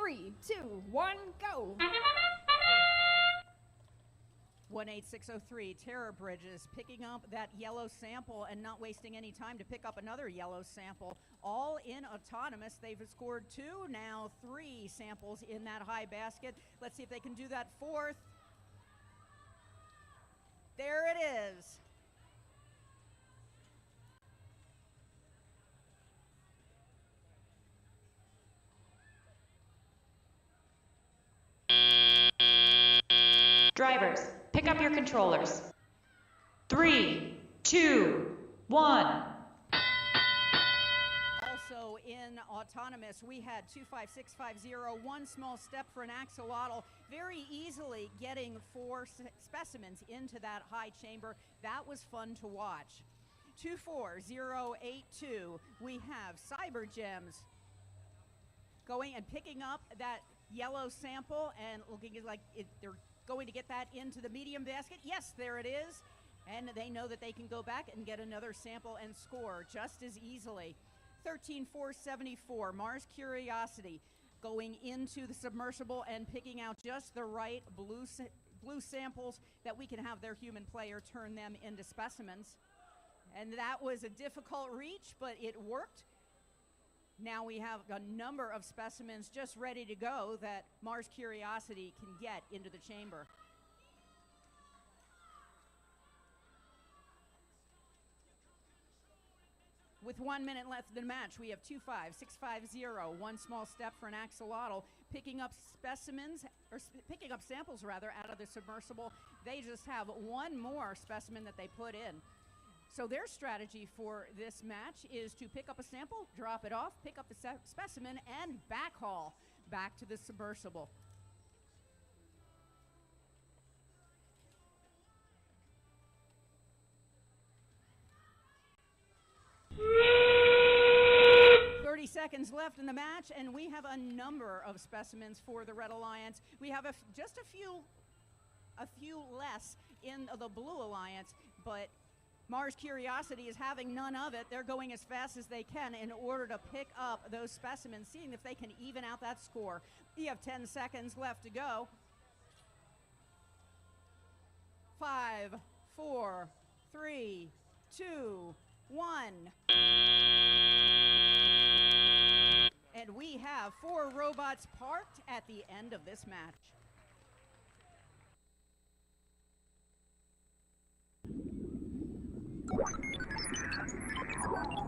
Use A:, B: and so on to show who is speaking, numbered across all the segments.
A: 3, 2, 1, go.
B: 18603, TeraBridges picking up that yellow sample and not wasting any time to pick up another yellow sample. All in autonomous. They've scored 2, now 3 samples in that high basket. Let's see if they can do that fourth. There it is.
C: Drivers, pick up your controllers. 3, 2, 1.
B: Also in autonomous, we had 25650, one small step for an axolotl, very easily getting 4 specimens into that high chamber. That was fun to watch. 24082, we have Cyber Gems going and picking up that yellow sample and looking like they're going to get that into the medium basket. Yes, there it is. And they know that they can go back and get another sample and score just as easily. 13474, Mars Curiosity going into the submersible and picking out just the right blue samples that we can have their human player turn them into specimens. And that was a difficult reach, but it worked. Now we have a number of specimens just ready to go that Mars Curiosity can get into the chamber. With 1 minute left in the match, we have 25650, one small step for an axolotl, picking up specimens, or picking up samples rather, out of the submersible. They just have one more specimen that they put in. So their strategy for this match is to pick up a sample, drop it off, pick up the specimen, and backhaul back to the submersible. Seconds left in the match, and we have a number of specimens for the Red Alliance. We have just a few less in the Blue Alliance, but Mars Curiosity is having none of it. They're going as fast as they can in order to pick up those specimens, seeing if they can even out that score. We have 10 seconds left to go. 5, 4, 3, 2, 1. And we have 4 robots parked at the end of this match.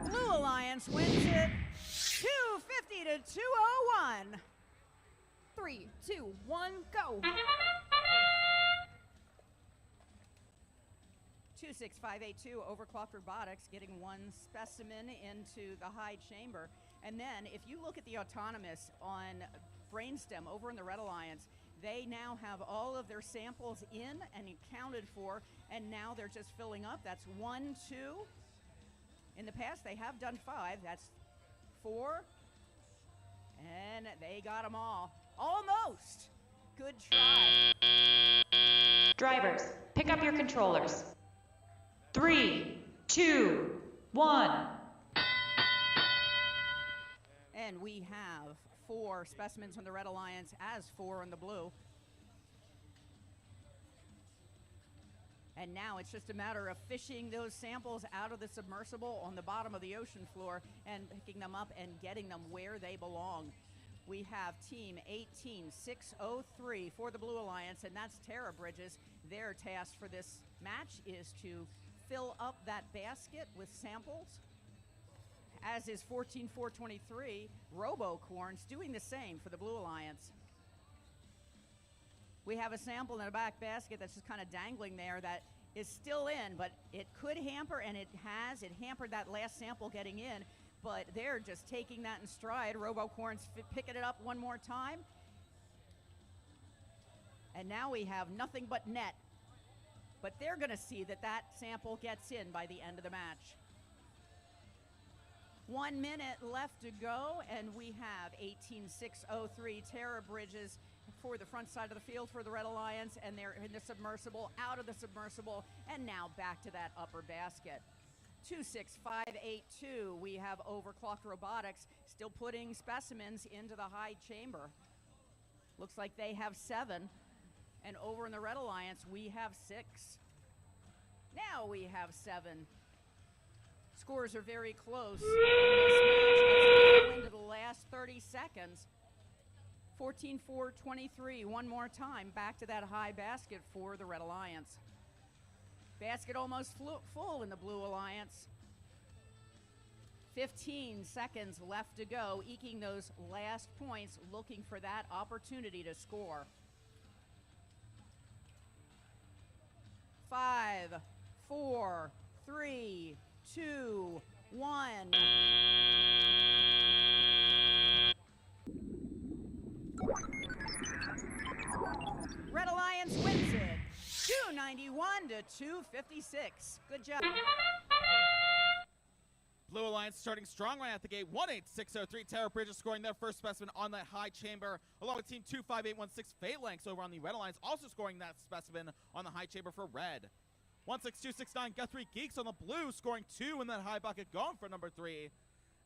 B: Blue Alliance wins it 250 to 201.
A: 3, 2, 1, go.
B: 26582, Overclocked Robotics getting 1 specimen into the high chamber. And then if you look at the autonomous on Brainstem over in the Red Alliance, they now have all of their samples in and accounted for, and now they're just filling up. That's 1, 2. In the past, they have done 5. That's 4. And they got them all. Almost. Good try.
C: Drivers, pick up your controllers. 3, 2, 1.
B: And we have 4 specimens from the Red Alliance as 4 in the blue. And now it's just a matter of fishing those samples out of the submersible on the bottom of the ocean floor and picking them up and getting them where they belong. We have team 18603 for the Blue Alliance, and that's TeraBridges. Their task for this match is to fill up that basket with samples, as is 14423, Robocorns, doing the same for the Blue Alliance. We have a sample in a back basket that's just kind of dangling there that is still in, but it could hamper, and it has. It hampered that last sample getting in, but they're just taking that in stride. Robocorns picking it up one more time. And now we have nothing but net. But they're going to see that that sample gets in by the end of the match. 1 minute left to go, and we have 18603 TeraBridges for the front side of the field for the Red Alliance, and they're in the submersible, out of the submersible, and now back to that upper basket. 26582, we have Overclocked Robotics still putting specimens into the high chamber. Looks like they have 7. And over in the Red Alliance, we have 6. Now we have 7. Scores are very close in this match as we go into the last 30 seconds. 14-4-23, one more time, back to that high basket for the Red Alliance. Basket almost full in the Blue Alliance. 15 seconds left to go, eking those last points, looking for that opportunity to score. 5, 4, 3, 2, 1. Red Alliance wins it, 291 to 256. Good job.
D: Blue Alliance starting strong right at the gate. 18603. TeraBridges scoring their first specimen on that high chamber, along with team 25816 Phalanx over on the Red Alliance, also scoring that specimen on the high chamber for red. 16269 Guthrie Geeks on the blue, scoring 2 in that high bucket, going for number 3.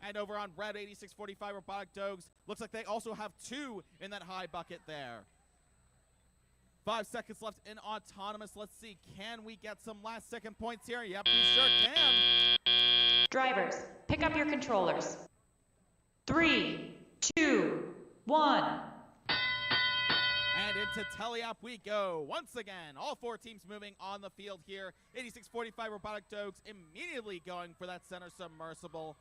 D: And over on red, 8645 Robotic Dogs, looks like they also have 2 in that high bucket there. 5 seconds left in Autonomous. Let's see, can we get some last second points here? Yep, we sure can.
C: Drivers, pick up your controllers. 3, 2, 1.
D: And into teleop we go. Once again, all 4 teams moving on the field here. 8645 Robotic Dogs immediately going for that center submersible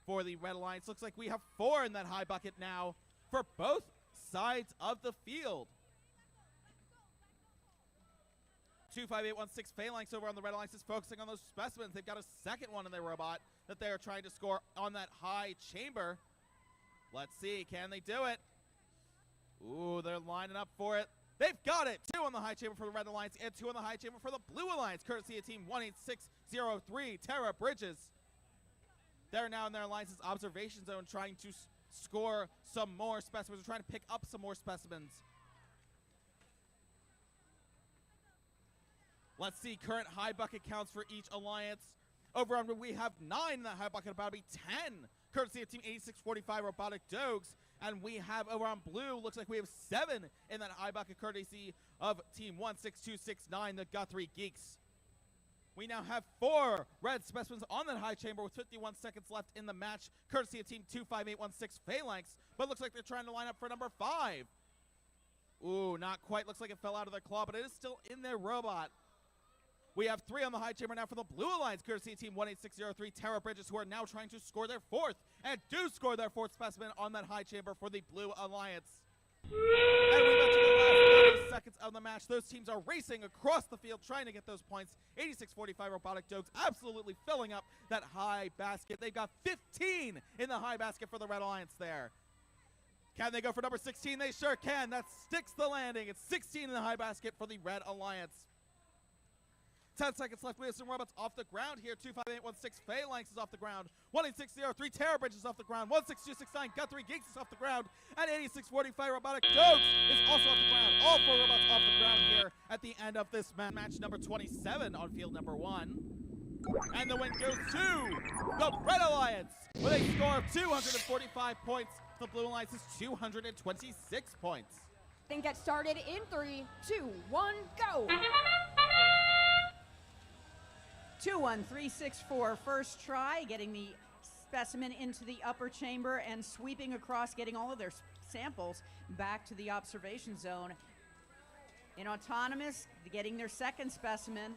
D: for the Red Alliance. Looks like we have 4 in that high bucket now for both sides of the field. 25816 Phalanx over on the Red Alliance is focusing on those specimens. They've got a second one in their robot that they are trying to score on that high chamber. Let's see, can they do it? Ooh, they're lining up for it. They've got it! 2 on the high chamber for the Red Alliance and 2 on the high chamber for the Blue Alliance, courtesy of team 18603, TeraBridges. They're now in their alliance's observation zone trying to score some more specimens. They're trying to pick up some more specimens. Let's see current high bucket counts for each alliance. Over on we have 9 in that high bucket, about to be 10, courtesy of team 8645 Robotic Dogs. And we have over on blue, looks like we have 7 in that high bucket, courtesy of team 16269, the Guthrie Geeks. We now have 4 red specimens on that high chamber with 51 seconds left in the match, courtesy of team 25816 Phalanx. But looks like they're trying to line up for number 5. Ooh, not quite. Looks like it fell out of their claw, but it is still in their robot. We have 3 on the high chamber now for the Blue Alliance, courtesy of team 18603 TeraBridges, who are now trying to score their 4th, and do score their 4th specimen on that high chamber for the Blue Alliance. And we got to the last 30 seconds of the match. Those teams are racing across the field trying to get those points. 8645 Robotic Dogs absolutely filling up that high basket. They've got 15 in the high basket for the Red Alliance there. Can they go for number 16? They sure can. That sticks the landing. It's 16 in the high basket for the Red Alliance. 10 seconds left. We have some robots off the ground here. 25816 Phalanx is off the ground. 18603 TeraBridges is off the ground. 16269 Guthrie Geeks is off the ground. And 8645 Robotic Dogs is also off the ground. All 4 robots off the ground here at the end of this match number 27 on field number 1. And the win goes to the Red Alliance with a score of 245 points. The Blue Alliance is 226 points.
A: Then get started in 3, 2, 1, go!
B: 21364, first try, getting the specimen into the upper chamber and sweeping across, getting all of their samples back to the observation zone. In Autonomous, getting their second specimen.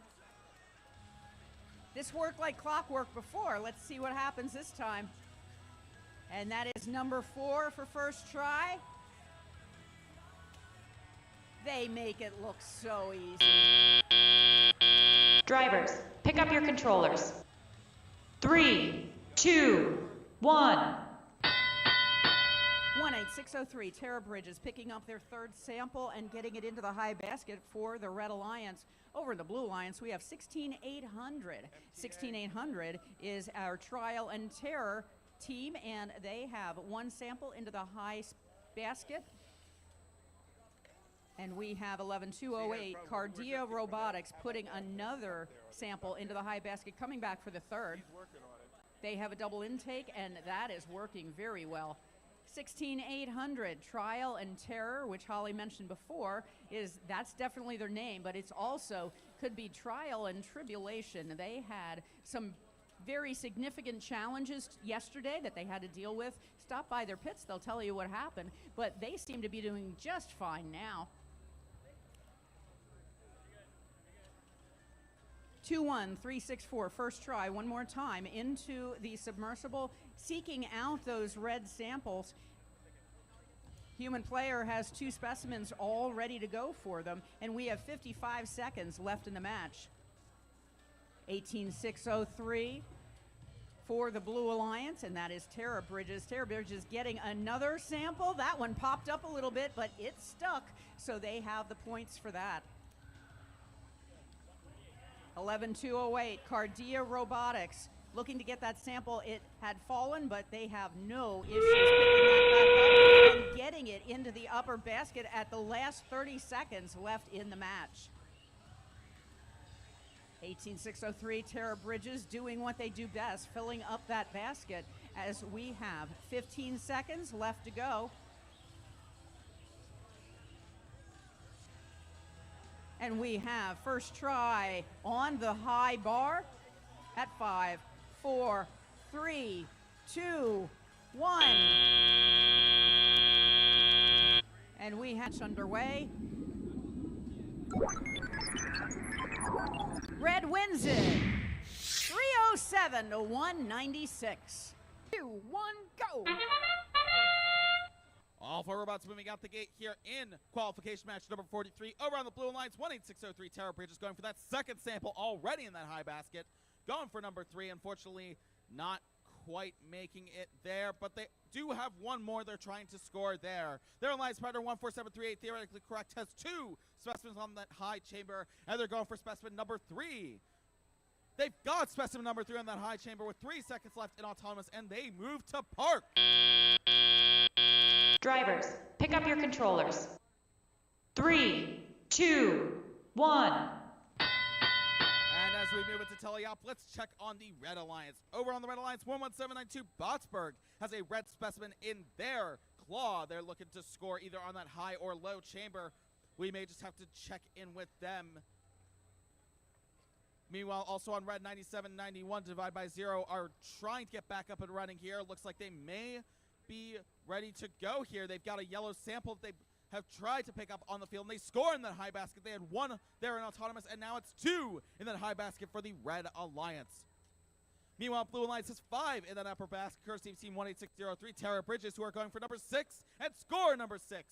B: This worked like clockwork before. Let's see what happens this time. And that is number 4 for first try. They make it look so easy.
C: Drivers, pick up your controllers. 3, 2, 1.
B: 18603, TeraBridges picking up their 3rd sample and getting it into the high basket for the Red Alliance. Over in the Blue Alliance, we have 16800. 16800 is our trial and terror team, and they have 1 sample into the high basket. And we have 11208 Cardia Robotics putting another sample into the high basket, coming back for the 3rd. They have a double intake, and that is working very well. 16800 Trial and Terror, which Holly mentioned before, that's definitely their name, but it's also could be Trial and Tribulation. They had some very significant challenges yesterday that they had to deal with. Stop by their pits, they'll tell you what happened, but they seem to be doing just fine now. 21364, first try, one more time into the submersible, seeking out those red samples. Human player has 2 specimens all ready to go for them, and we have 55 seconds left in the match. 18603 for the Blue Alliance, and that is TeraBridges. TeraBridges getting another sample. That one popped up a little bit, but it stuck, so they have the points for that. 11208, Cardia Robotics, looking to get that sample. It had fallen, but they have no issues picking that back up and getting it into the upper basket at the last 30 seconds left in the match. 18603, TeraBridges doing what they do best, filling up that basket as we have 15 seconds left to go. And we have first try on the high bar at 5, 4, 3, 2, 1. And we hatch underway. Red wins it. 307 to 196.
A: 2, 1, go!
D: All 4 robots moving out the gate here in qualification match number 43. Over on the Blue Alliance, 18603 TeraBridges going for that second sample already in that high basket. Going for number 3, unfortunately not quite making it there, but they do have one more they're trying to score there. Their Alliance partner 14738, theoretically correct, has 2 specimens on that high chamber, and they're going for specimen number 3. They've got specimen number 3 on that high chamber with 3 seconds left in autonomous, and they move to park.
C: Drivers, pick up your controllers. 3, 2, 1.
D: And as we move into teleop, let's check on the Red Alliance. Over on the Red Alliance, 11792 Botsburg has a red specimen in their claw. They're looking to score either on that high or low chamber. We may just have to check in with them. Meanwhile, also on Red 9791, Divide by Zero are trying to get back up and running here. Looks like they may be ready to go here. They've got a yellow sample that they have tried to pick up on the field, and they score in that high basket. They had 1 there in autonomous, and now it's 2 in that high basket for the Red Alliance. Meanwhile, Blue Alliance has 5 in that upper basket, courtesy of Team 18603, TeraBridges, who are going for number 6 and score number 6.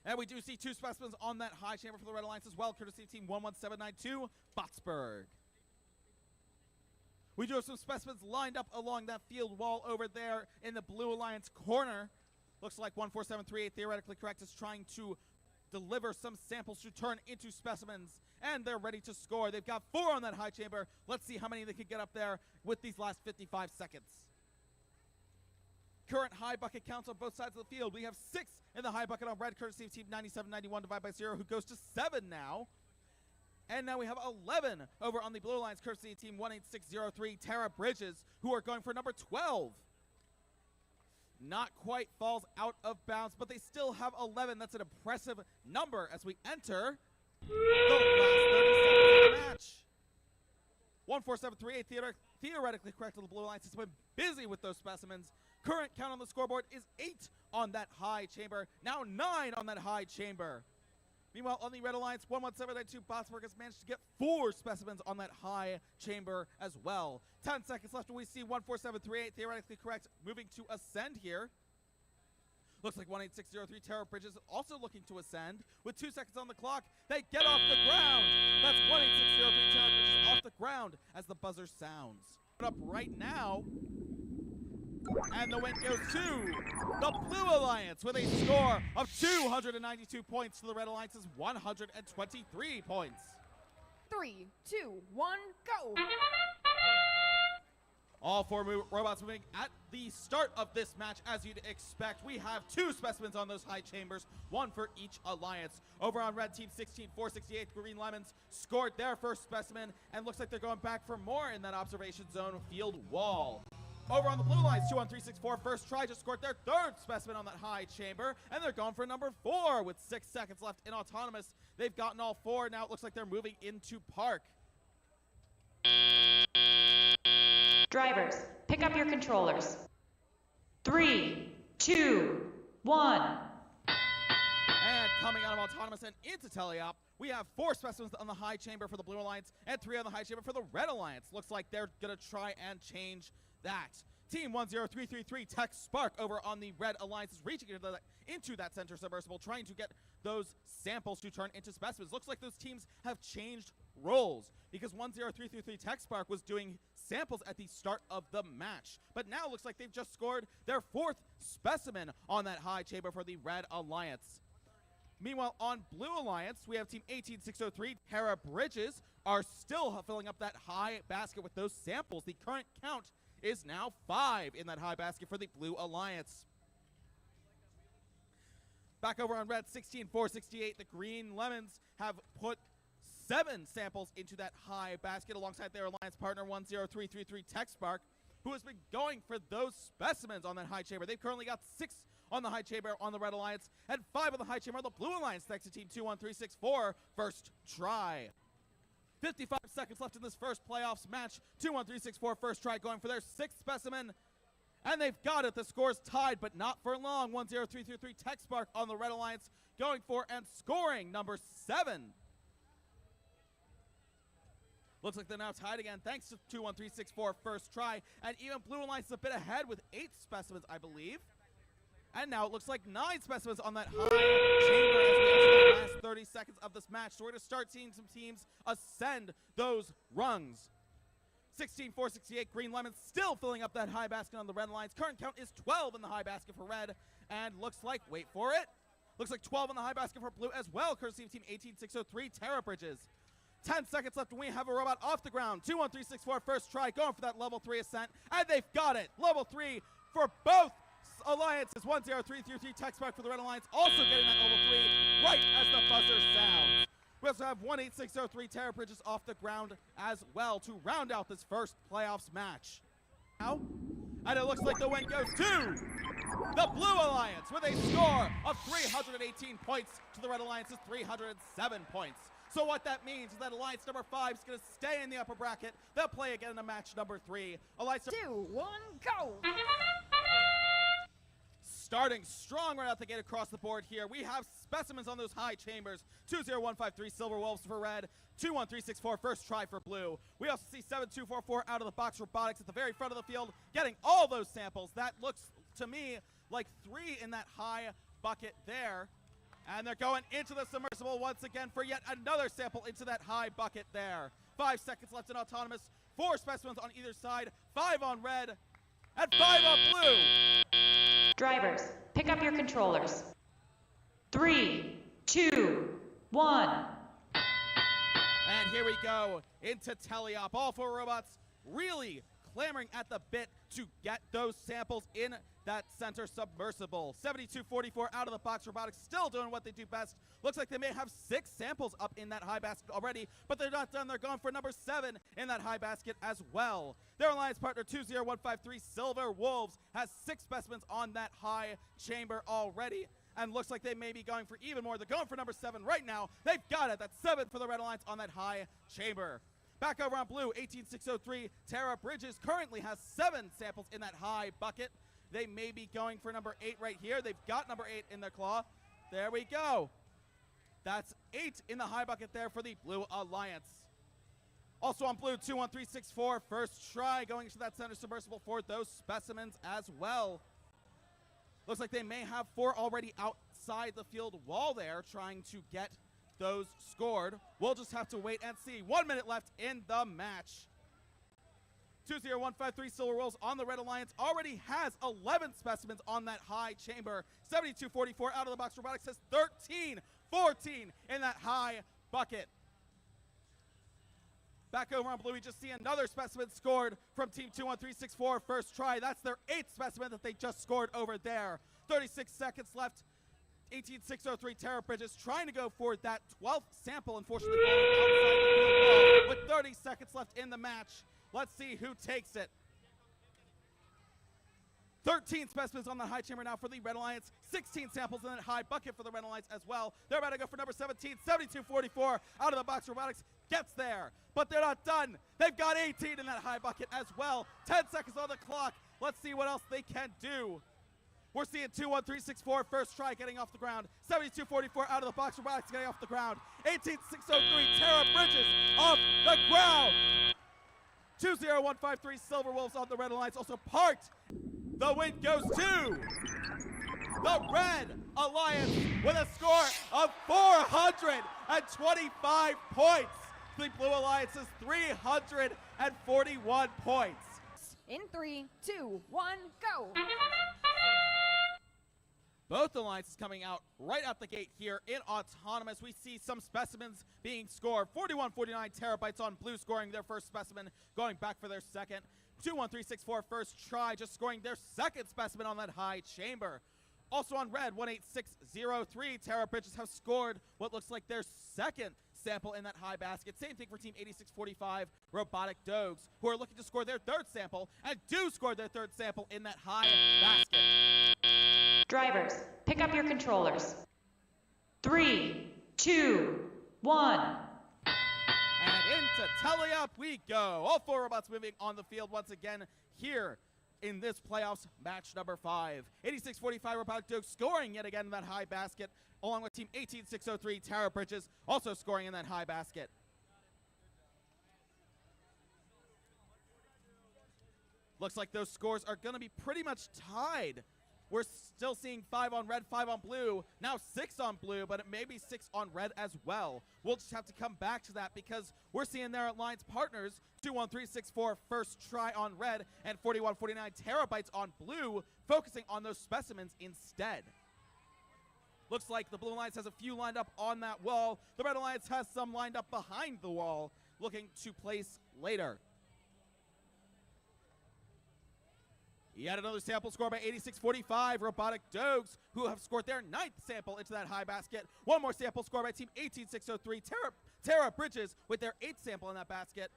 D: And we do see 2 specimens on that high chamber for the Red Alliance as well, courtesy of Team 11792, Botsburg. We do have some specimens lined up along that field wall over there in the Blue Alliance corner. Looks like 14738, theoretically correct, is trying to deliver some samples to turn into specimens, and they're ready to score. They've got 4 on that high chamber. Let's see how many they can get up there with these last 55 seconds. Current high bucket counts on both sides of the field. We have 6 in the high bucket on red, courtesy of Team 9791, Divide by Zero, who goes to 7 now. And now we have 11 over on the Blue Alliance, courtesy of Team 18603, TeraBridges, who are going for number 12. Not quite falls out of bounds, but they still have 11. That's an impressive number as we enter the last 30 seconds of the match. 14738, theoretically correct on the Blue Alliance, has been busy with those specimens. Current count on the scoreboard is 8 on that high chamber, now 9 on that high chamber. Meanwhile, on the Red Alliance, 11792 Botsburg has managed to get 4 specimens on that high chamber as well. 10 seconds left, and we see 14738, theoretically correct, moving to ascend here. Looks like 18603 TeraBridges is also looking to ascend. With 2 seconds on the clock, they get off the ground. That's 18603 TeraBridges off the ground as the buzzer sounds. Up right now. And the win goes to the Blue Alliance with a score of 292 points to the Red Alliance's 123 points.
A: 3, 2, 1, go!
D: All 4 robots moving at the start of this match, as you'd expect. We have 2 specimens on those high chambers, 1 for each alliance. Over on Red Team 16468, Green Lemons scored their first specimen, and looks like they're going back for more in that observation zone field wall. Over on the blue lines, 2-1-3-6-4, first try, just scored their third specimen on that high chamber, and they're going for number 4 with 6 seconds left in autonomous. They've gotten all 4. Now it looks like they're moving into park.
C: Drivers, pick up your controllers. 3, 2, 1.
D: And coming out of autonomous and into teleop, we have 4 specimens on the high chamber for the blue alliance and 3 on the high chamber for the red alliance. Looks like they're going to try and change that. Team 10333 Tech Spark over on the red alliance is reaching into that center submersible, trying to get those samples to turn into specimens. Looks like those teams have changed roles, because 10333 Tech Spark was doing samples at the start of the match, but now it looks like they've just scored their 4th specimen on that high chamber for the red alliance. Meanwhile, on blue alliance, we have team 18603 TeraBridges are still filling up that high basket with those samples. The current count is now 5 in that high basket for the blue alliance. Back over on red, 16468, the green lemons have put 7 samples into that high basket alongside their alliance partner 10333 Tech Spark, who has been going for those specimens on that high chamber. They've currently got 6 on the high chamber on the red alliance and 5 on the high chamber on the blue alliance, thanks to team 21364 first try. 55 seconds left in this first playoffs match. 21364 first try going for their 6th specimen, and they've got it. The score's tied, but not for long. 10333 Tech Spark on the red alliance going for and scoring number 7. Looks like they're now tied again thanks to 21364 first try, and even blue alliance is a bit ahead with 8 specimens, I believe. And now it looks like 9 specimens on that high chamber as we enter the last 30 seconds of this match. So we're going to start seeing some teams ascend those rungs. 16468 green lemons still filling up that high basket on the red lines. Current count is 12 in the high basket for red, and looks like, wait for it, looks like 12 in the high basket for blue as well, courtesy of team 18603 TeraBridges. 10 seconds left and we have a robot off the ground. 21364 first try going for that level 3 ascent, and they've got it. Level 3 for both alliances. 10333 Tech Spark for the red alliance also getting that level 3 right as the buzzer sounds. We also have 18603 TeraBridges off the ground as well to round out this first playoffs match. Now, and it looks like the win goes to the blue alliance with a score of 318 points to the red alliance's 307 points. So what that means is that alliance number 5 is going to stay in the upper bracket. They'll play again in match number 3. Alliance
A: 2, 1, go!
D: Starting strong right out the gate across the board here. We have specimens on those high chambers. 20153 Silver Wolves for red. 21364 first try for blue. We also see 7244 out of the box robotics at the very front of the field, getting all those samples. That looks to me like 3 in that high bucket there. And they're going into the submersible once again for yet another sample into that high bucket there. 5 seconds left in autonomous. 4 specimens on either side. 5 on red and 5 on blue.
C: Drivers, pick up your controllers. 3, 2, 1.
D: And here we go into teleop. All 4 robots really clamoring at the bit to get those samples in that center submersible. 7244 out of the box robotics still doing what they do best. Looks like they may have 6 samples up in that high basket already, but they're not done. They're going for number 7 in that high basket as well. Their alliance partner 20153 Silver Wolves has 6 specimens on that high chamber already, and looks like they may be going for even more. They're going for number 7 right now. They've got it. That's 7 for the red alliance on that high chamber. Back over on blue, 18603 TeraBridges currently has 7 samples in that high bucket. They may be going for number 8 right here. They've got number 8 in their claw. There we go. That's 8 in the high bucket there for the blue alliance. Also on blue, 21364 first try going into that center submersible for those specimens as well. Looks like they may have 4 already outside the field wall there trying to get those scored. We'll just have to wait and see. 1 minute left in the match. 20153 Silver Wolves on the red alliance already has 11 specimens on that high chamber. 7244 out of the box robotics has 14 in that high bucket. Back over on blue, we just see another specimen scored from team 21364 first try. That's their 8th specimen that they just scored over there. 36 seconds left. 18603 TeraBridges trying to go for that 12th sample, unfortunately falling outside the field wall with 30 seconds left in the match. Let's see who takes it. 13 specimens on the high chamber now for the Red Alliance. 16 samples in that high bucket for the Red Alliance as well. They're about to go for number 17, 7244. Out of the box, Robotics gets there, but they're not done. They've got 18 in that high bucket as well. 10 seconds on the clock. Let's see what else they can do. We're seeing 21364 first try getting off the ground. 7244 out of the box, Robotics getting off the ground. 18603 TeraBridges off the ground. 20153 Silver Wolves on the Red Alliance also parked. The win goes to the Red Alliance with a score of 425 points. The Blue Alliance's 341 points.
A: In 3, 2, 1, go.
D: Both alliances coming out right out the gate here in Autonomous. We see some specimens being scored. 4149 terabytes on Blue scoring their first specimen, going back for their second. 21364 first try, just scoring their second specimen on that high chamber. Also on Red, 18603 TeraBridges have scored what looks like their second sample in that high basket. Same thing for Team 8645 Robotic Dogs, who are looking to score their third sample and do score their third sample in that high basket.
C: Drivers, pick up your controllers. 3, 2, 1.
D: And into tally up we go. All four robots moving on the field once again here in this playoffs match number 5. 8645 Robotic Dogs scoring yet again in that high basket, along with Team 18603 TeraBridges also scoring in that high basket. Looks like those scores are going to be pretty much tied. We're still seeing 5 on Red, 5 on Blue, now 6 on Blue, but it may be 6 on Red as well. We'll just have to come back to that because we're seeing their alliance partners, 21364 first try on Red and 4149 terabytes on Blue, focusing on those specimens instead. Looks like the Blue Alliance has a few lined up on that wall. The Red Alliance has some lined up behind the wall, looking to place later. Yet another sample score by 8645 Robotic Dogs, who have scored their 9th sample into that high basket. One more sample score by Team 18603 TeraBridges with their 8th sample in that basket.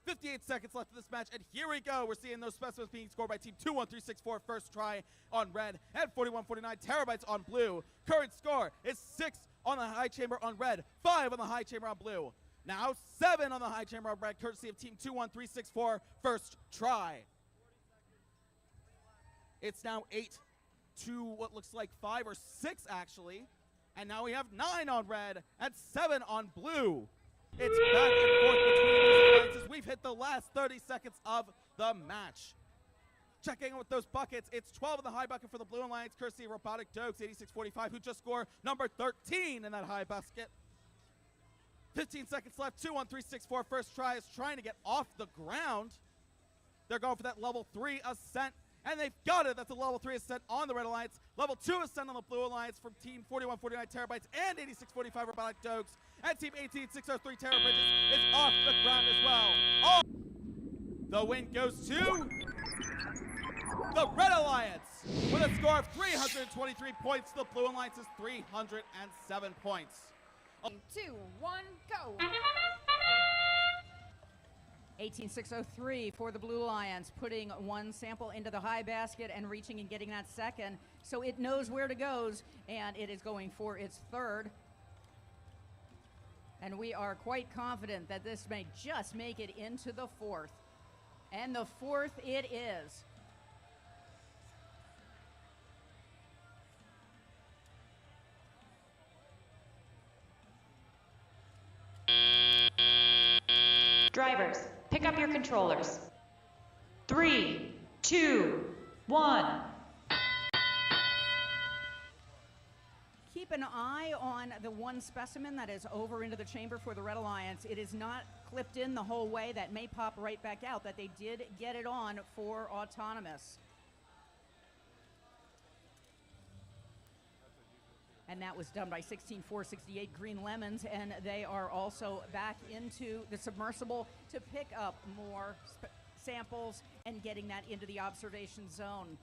D: 58 seconds left in this match, and here we go. We're seeing those specimens being scored by Team 21364 first try on Red and 4149 terabytes on Blue. Current score is 6 on the high chamber on Red, 5 on the high chamber on Blue. Now 7 on the high chamber on Red, courtesy of Team 21364 first try. It's now 8 to what looks like 5 or 6 actually. And now we have 9 on Red and 7 on Blue. It's back and forth between these alliances. We've hit the last 30 seconds of the match. Checking in with those buckets, it's 12 in the high bucket for the Blue Alliance, courtesy of Robotic Dogs, 8645, who just scored number 13 in that high basket. 15 seconds left, 21364 first try is trying to get off the ground. They're going for that level 3 ascent. And they've got it. That's a level 3 ascent on the Red Alliance. Level 2 ascent on the Blue Alliance from Team 4149 terabytes and 8645 Robotic Dogs. And Team 18603 TeraBridges is off the ground as well. Oh! The win goes to the Red Alliance with a score of 323 points. The Blue Alliance is 307 points.
A: 2, 1, go.
B: 18603 for the Blue Alliance, putting one sample into the high basket and reaching and getting that second. So it knows where to go, and it is going for its third. And we are quite confident that this may just make it into the fourth. And the fourth it is.
C: Drivers, pick up your controllers. 3, 2, 1.
B: Keep an eye on the one specimen that is over into the chamber for the Red Alliance. It is not clipped in the whole way. That may pop right back out. That they did get it on for Autonomous. And that was done by 16468 Green Lemons, and they are also back into the submersible to pick up more samples and getting that into the observation zone.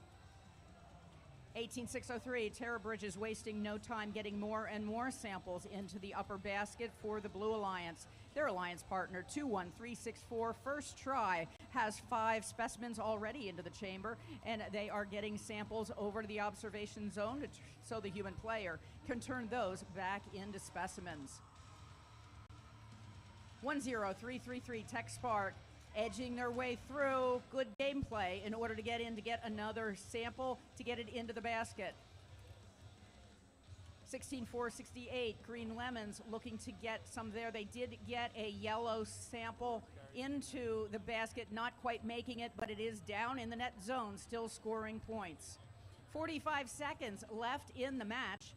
B: 18603, TeraBridges wasting no time getting more and more samples into the upper basket for the Blue Alliance. Their alliance partner, 21364, first try, has 5 specimens already into the chamber, and they are getting samples over to the observation zone so the human player can turn those back into specimens. 10333, Tech Spark, edging their way through. Good gameplay in order to get in to get another sample to get it into the basket. 16468, Green Lemons looking to get some there. They did get a yellow sample into the basket, not quite making it, but it is down in the net zone, still scoring points. 45 seconds left in the match.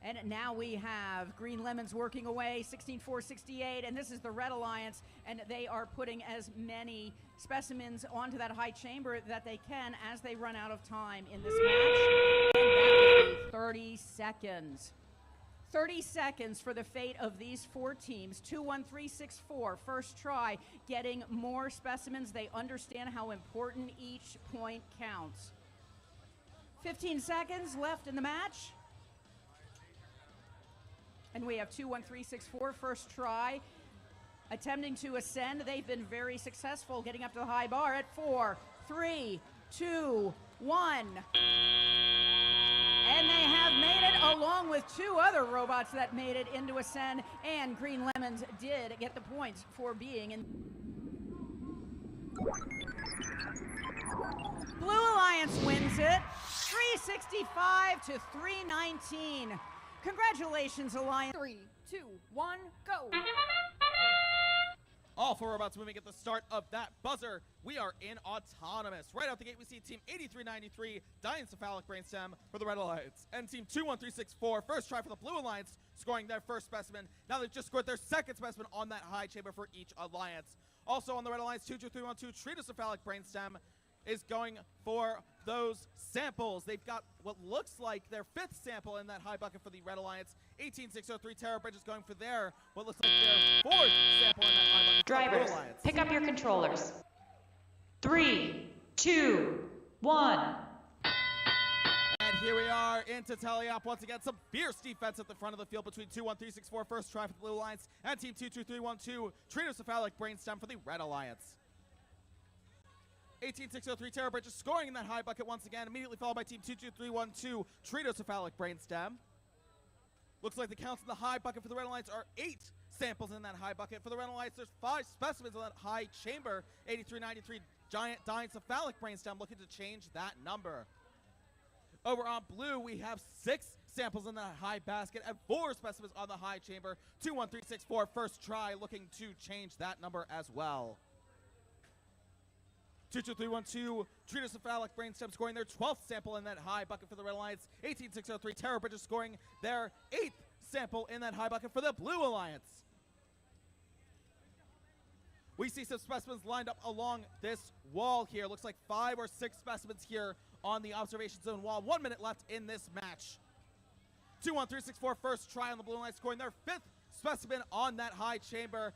B: And now we have Green Lemons working away, 16468, and this is the Red Alliance, and they are putting as many specimens onto that high chamber that they can as they run out of time in this match. And that will be 30 seconds. 30 seconds for the fate of these 4 teams. 21364, first try, getting more specimens. They understand how important each point counts. 15 seconds left in the match. And we have 21364, first try, attempting to ascend. They've been very successful getting up to the high bar at 4, 3, 2, 1. And they have made it along with 2 other robots that made it into ascend, and Green Lemons did get the points for being in. Blue Alliance wins it, 365 to 319. Congratulations, Alliance.
A: 3, 2, 1, go.
D: All 4 robots moving at the start of that buzzer. We are in autonomous. Right out the gate, we see Team 8393, Diencephalic Brainstem for the Red Alliance, and Team 21364, first try for the Blue Alliance, scoring their first specimen. Now they've just scored their second specimen on that high chamber for each alliance. Also on the Red Alliance, 22312, Treatocephalic Brainstem is going for those samples. They've got what looks like their 5th sample in that high bucket for the Red Alliance. 18603, TeraBridges going for their what looks like their 4th sample in that high bucket.
C: Drivers,
D: for the Blue Alliance.
C: pick up your controllers. 3, 2, 1.
D: And here we are into teleop once again. Some fierce defense at the front of the field between 21364, first try for the Blue Alliance, and Team 22312, Treatocephalic Brainstem for the Red Alliance. 18603, TeraBridges scoring in that high bucket once again, immediately followed by Team 22312, Treatocephalic Brainstem. Looks like the counts in the high bucket for the Red Alliance are 8 samples in that high bucket. For the Red Alliance, there's 5 specimens in that high chamber. 8393, Giant Diencephalic Brainstem looking to change that number. Over on blue, we have 6 samples in the high basket and 4 specimens on the high chamber. 21364, first try, looking to change that number as well. 22312, Treatocephalic Brainstem scoring their 12th sample in that high bucket for the Red Alliance. 18603, TeraBridges scoring their 8th sample in that high bucket for the Blue Alliance. We see some specimens lined up along this wall here. Looks like 5 or 6 specimens here on the observation zone wall. 1 minute left in this match. 21364, first try on the Blue Alliance, scoring their 5th specimen on that high chamber.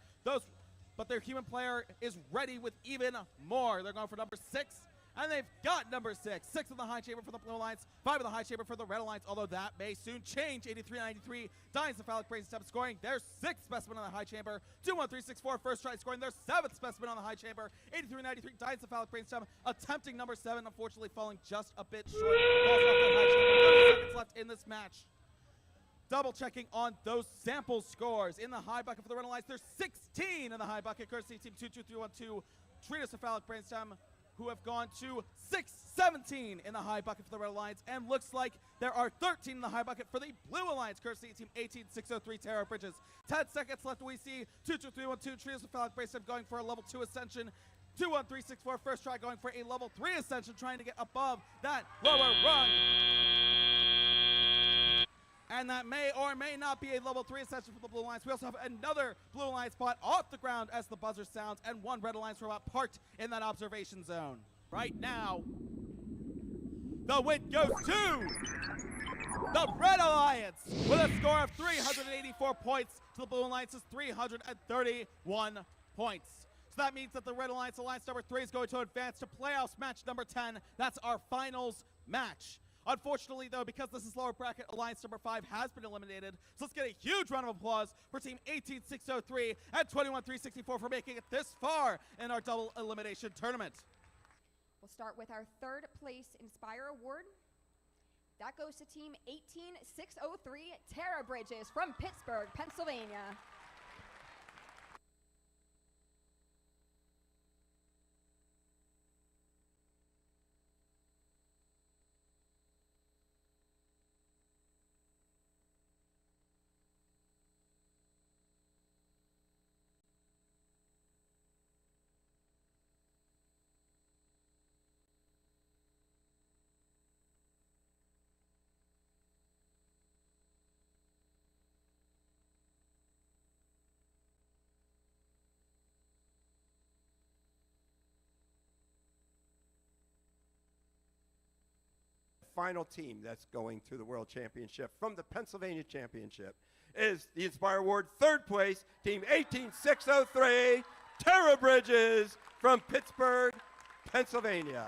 D: But their human player is ready with even more. They're going for number 6, and they've got number 6. 6 in the high chamber for the Blue Alliance, 5 in the high chamber for the Red Alliance, although that may soon change. 8393, Diencephalic Brainstem scoring their 6th specimen on the high chamber. 21364, first try, scoring their 7th specimen on the high chamber. 8393, Diencephalic Brainstem attempting number 7, unfortunately falling just a bit short. Falls off that high chamber. 30 seconds left in this match. Double checking on those sample scores. In the high bucket for the Red Alliance, there's 16 in the high bucket, courtesy of Team 22312, Treatocephalic Brainstem, who have gone to 617 in the high bucket for the Red Alliance, and looks like there are 13 in the high bucket for the Blue Alliance, courtesy of Team 18603, TeraBridges. 10 seconds left, we see 22312, Treatocephalic Brainstem going for a level 2 ascension. 21364, first try, going for a level 3 ascension, trying to get above that lower rung. And that may or may not be a level 3 ascension for the Blue Alliance. We also have another Blue Alliance spot off the ground as the buzzer sounds, and 1 Red Alliance robot parked in that observation zone. Right now, the win goes to the Red Alliance with a score of 384 points to the Blue Alliance's 331 points. So that means that the Red Alliance, Alliance number 3, is going to advance to playoffs match number 10. That's our finals match. Unfortunately, though, because this is lower bracket, Alliance number 5 has been eliminated. So let's get a huge round of applause for Team 18603 and 21364 for making it this far in our double elimination tournament.
A: We'll start with our third place Inspire Award. That goes to Team 18603, TeraBridges from Pittsburgh, Pennsylvania.
E: Final team that's going to the World Championship from the Pennsylvania Championship is the Inspire Award third place, Team 18603, TeraBridges from Pittsburgh, Pennsylvania.